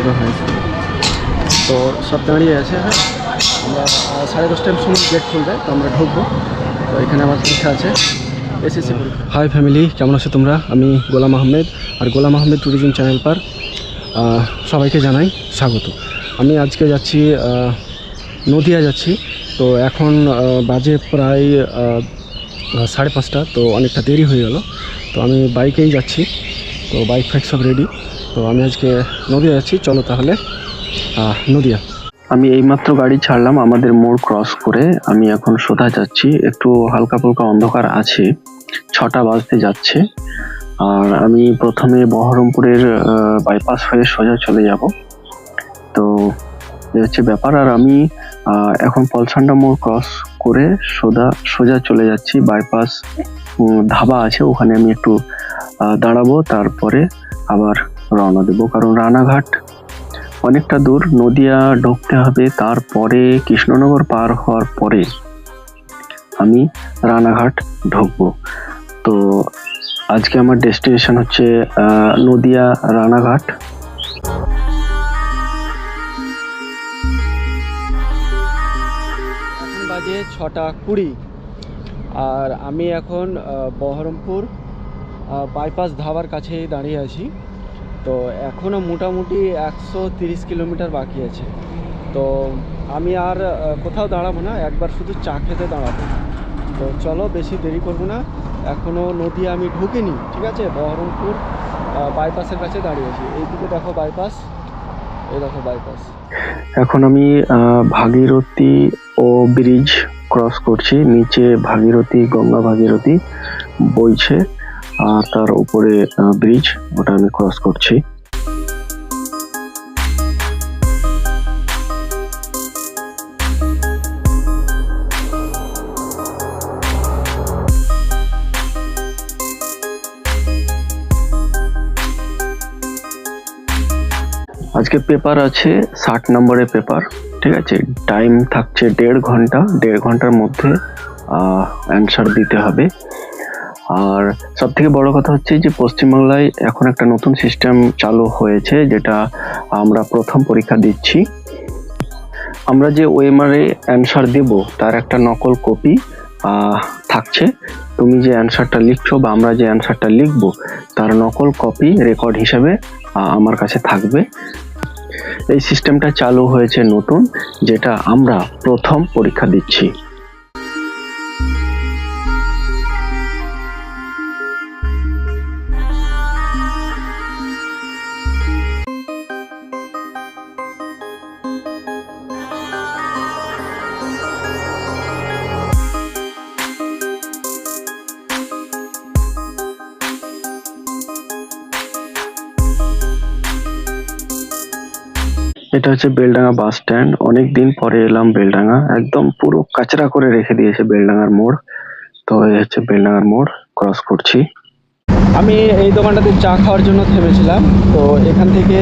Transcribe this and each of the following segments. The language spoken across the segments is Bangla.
মাত্র হয়েছে। তো সব দাঁড়িয়ে আছে। হ্যাঁ, আমরা 10:30টার সময় গেট খুলবে, তো আমরা ঢুকবো। তো এখানে আমার পরীক্ষা আছে, এসএসসি পরীক্ষা। হাই ফ্যামিলি, কেমন আছো তোমরা? আমি গোলাম আহমেদ, আর গোলাম আহমেদ ট্যুরিজম চ্যানেল পার সবাইকে জানাই স্বাগত। আমি আজকে যাচ্ছি নদিয়া যাচ্ছি। তো এখন বাজে প্রায় 5:30, তো অনেকটা দেরি হয়ে গেল। তো আমি বাইকেই যাচ্ছি, তো বাইক ফাইক সব রেডি। তো আমি আজকে নদিয়া যাচ্ছি, চলো তাহলে নদিয়া। আমি এইমাত্র গাড়ি ছাড়লাম আমাদের মোড় ক্রস করে। আমি এখন সোজা যাচ্ছি, একটু হালকা ফুলকা অন্ধকার আছে, 6টা বাজতে যাচ্ছে। আর আমি প্রথমে বহরমপুরের বাইপাস হয়ে সোজা চলে যাব। তো এই হচ্ছে ব্যাপার। আর আমি এখন পলসান্ডা মোড় ক্রস করে সোজা চলে যাচ্ছি। বাইপাস ধাবা আছে, ওখানে আমি একটু দাঁড়াবো, তারপরে আবার রওনা দেবো। কারণ রানাঘাট অনেকটা দূর, নদিয়া ঢুকতে হবে, তারপরে কৃষ্ণনগর পার হওয়ার পরে আমি রানাঘাট ঢুকবো। তো আজকে আমার ডেস্টিনেশন হচ্ছে নদিয়া রানাঘাট। এখন বাজে 6:20, আর আমি এখন বহরমপুর বাইপাস ধাবার কাছেই দাঁড়িয়ে আছি। তো এখনও মোটামুটি 130 কিলোমিটার বাকি আছে। তো আমি আর কোথাও দাঁড়াবো না, একবার শুধু চা খেতে দাঁড়াবো। তো চলো, বেশি দেরি করবো না। এখনও নদিয়া আমি ঢুকিনি, ঠিক আছে? বহরমপুর বাইপাসের কাছে দাঁড়িয়েছি। এইদিকে দেখো বাইপাস, এই দেখো বাইপাস। এখন আমি ভাগীরথী ও ব্রিজ ক্রস করছি। নিচে ভাগীরথী, গঙ্গা ভাগীরথী বইছে, আর তার উপরে ব্রিজ, ওটা আমি ক্রস করছি। আজকে পেপার আছে 60 নম্বরের পেপার, ঠিক আছে? টাইম থাকছে 1.5 ঘন্টা। 1.5 ঘন্টার মধ্যে অ্যান্সার দিতে হবে। আর সব থেকে বড় কথা হচ্ছে যে পশ্চিমবাংলায় এখন একটা নতুন সিস্টেম চালু হয়েছে, যেটা আমরা প্রথম পরীক্ষা দিচ্ছি। আমরা যে ওএমআরে অ্যান্সার দেব, তার একটা নকল কপি থাকছে। তুমি যে অ্যান্সারটা লিখছো বা আমরা যে অ্যান্সারটা লিখবো, তার নকল কপি রেকর্ড হিসেবে আমার কাছে থাকবে। এই সিস্টেমটা চালু হয়েছে নতুন, যেটা আমরা প্রথম পরীক্ষা দিচ্ছি। এটা হচ্ছে বেলডাঙ্গা বাস স্ট্যান্ড। অনেকদিন পরে এলাম বেলডাঙ্গা, একদম পুরো কাচরা করে রেখে দিয়েছে বেলডাঙ্গার মোড়। তো এই হচ্ছে বেলডাঙ্গার মোড়, ক্রস করছি। আমি এই দোকানটাতে চা খাওয়ার জন্য থেমেছিলাম। তো এখান থেকে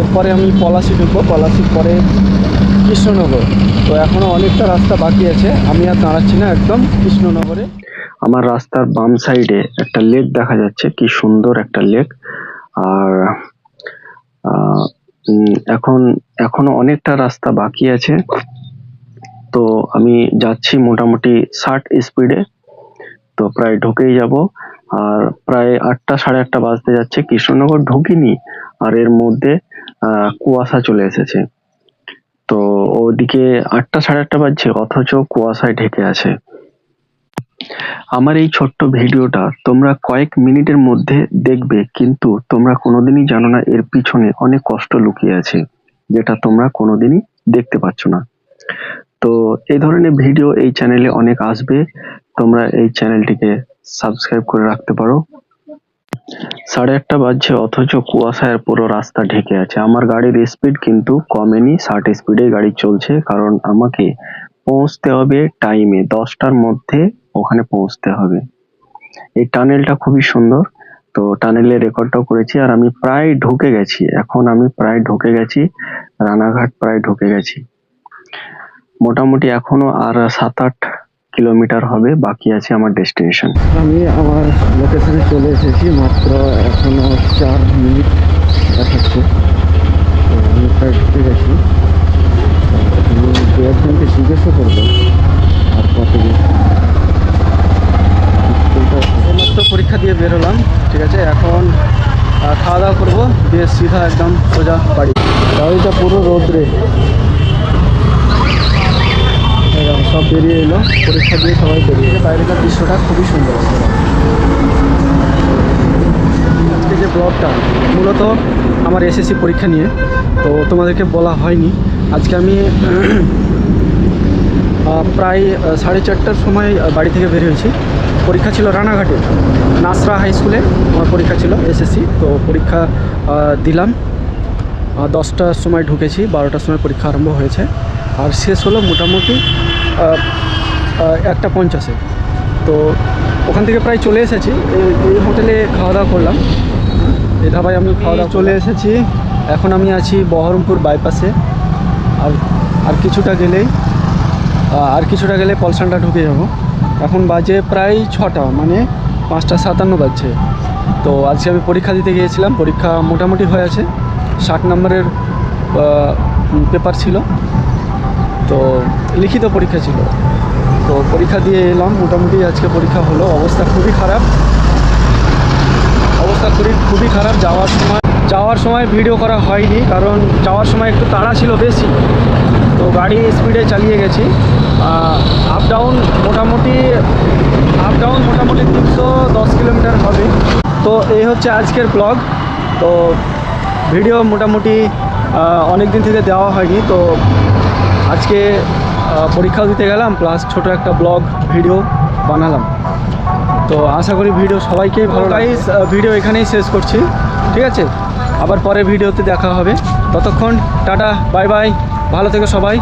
এরপরে আমি পলাশি ঢুকবো, পলাশির পরে কৃষ্ণনগর। তো এখনো অনেকটা রাস্তা বাকি আছে, আমি আর দাঁড়াচ্ছি না, একদম কৃষ্ণনগরে। আমার রাস্তার বাম সাইডে একটা লেক দেখা যাচ্ছে, কি সুন্দর একটা লেক। আর এখনো অনেকটা রাস্তা বাকি আছে। তো আমি যাচ্ছি মোটামুটি 60 স্পিডে। তো প্রায় ঢুকেই যাব। আর প্রায় 8টা, 8:30 বাজতে যাচ্ছে। কৃষ্ণনগর ঢুকিনি, আর এর মধ্যে কুয়াশা চলে এসেছে। তো ওদিকে 8টা, 8:30 বাজছে, অথচ কুয়াশায় ঢেকে আছে। আমার এই ছোট্ট ভিডিওটা তোমরা কয়েক মিনিটের মধ্যে দেখবে, কিন্তু তোমরা কোনোদিনই জানো না এর পিছনে অনেক কষ্ট লুকিয়ে আছে, যেটা তোমরা কোনোদিনই দেখতে পাচ্ছ না। তো এই ধরনের ভিডিও এই চ্যানেলে অনেক আসবে, তোমরা এই চ্যানেলটিকে সাবস্ক্রাইব করে রাখতে পারো। 8:30 বাজছে, অথচ কুয়াশায় পুরো রাস্তা ঢেকে আছে। আমার গাড়ির স্পিড কিন্তু কমেনি, 60 স্পিডে গাড়ি চলছে, কারণ আমাকে পৌঁছতে হবে টাইমে, 10টার মধ্যে ওখানে পৌঁছতে হবে। এই টানেলটা খুবই সুন্দর, তো টানেলের রেকর্ডটাও করেছি। আর আমি প্রায় ঢুকে গেছি, এখন আমি প্রায় ঢুকে গেছি রানাঘাট, প্রায় ঢুকে গেছি। মোটামুটি এখনো আর 7-8 কিলোমিটার হবে, বাকি আছে আমার ডেস্টিনেশন। আমি আমার লোকেশনে চলে এসেছি, মাত্র এখনো 4 মিনিট দেখাচ্ছে। তো আমি প্রায় ঢুকে গেছি। আমি দু একজনকে জিজ্ঞাসা করবো আর কত এইমাত্র পরীক্ষা দিয়ে বেরোলাম, ঠিক আছে। এখন খাওয়া দাওয়া করবো, দিয়ে সিধা একদম সোজা বাড়ি। গাড়িটা পুরো রোদ্রে, সব বেরিয়ে এলো পরীক্ষা দিয়ে, সবাই বেরিয়ে বাইরেকার দৃশ্যটা খুবই সুন্দর। আজকে যে ব্লগটা মূলত আমার এসএসসি পরীক্ষা নিয়ে, তো তোমাদেরকে বলা হয়নি। আজকে আমি প্রায় 4:30টার সময় বাড়ি থেকে বের হয়েছি। পরীক্ষা ছিল রানাঘাটে নাসরা হাই স্কুলে, আমার পরীক্ষা ছিল এসএসসি। তো পরীক্ষা দিলাম, 10টার সময় ঢুকেছি, 12টার সময় পরীক্ষা আরম্ভ হয়েছে, আর শেষ হলো মোটামুটি 1:50-এ। তো ওখান থেকে প্রায় চলে এসেছি, এই হোটেলে খাওয়া দাওয়া করলাম। এই ধাবায় আমি খাওয়া দাওয়া চলে এসেছি। এখন আমি আছি বহরমপুর বাইপাসে। আর কিছুটা গেলে পলসানটা ঢুকে যাব। এখন বাজে প্রায় 6টা, মানে 5:57 বাজছে। তো আজকে আমি পরীক্ষা দিতে গিয়েছিলাম, পরীক্ষা মোটামুটি হয়ে আছে। 60 নম্বরের পেপার ছিল, তো লিখিত পরীক্ষা ছিল। তো পরীক্ষা দিয়ে এলাম, মোটামুটি আজকে পরীক্ষা হলো। অবস্থা খুবই খারাপ। যাওয়ার সময় ভিডিও করা হয়নি, কারণ যাওয়ার সময় একটু তাড়া ছিল বেশি, তো গাড়ি স্পিডে চালিয়ে গেছি। আপ ডাউন মোটামুটি 310 কিলোমিটার হবে। তো এই হচ্ছে আজকের ব্লগ। তো ভিডিও মোটামুটি অনেক দিন থেকে দেওয়া হয়নি, তো আজকে পরীক্ষাও দিতে গেলাম, প্লাস ছোট একটা ব্লগ ভিডিও বানালাম। তো আশা করি ভিডিও সবাইকেই ভালো লাগে। ভিডিও এখানেই শেষ করছি, ঠিক আছে। আবার পরে ভিডিওতে দেখা হবে। ততক্ষণ টাটা, বাই বাই, ভালো থেকো সবাই।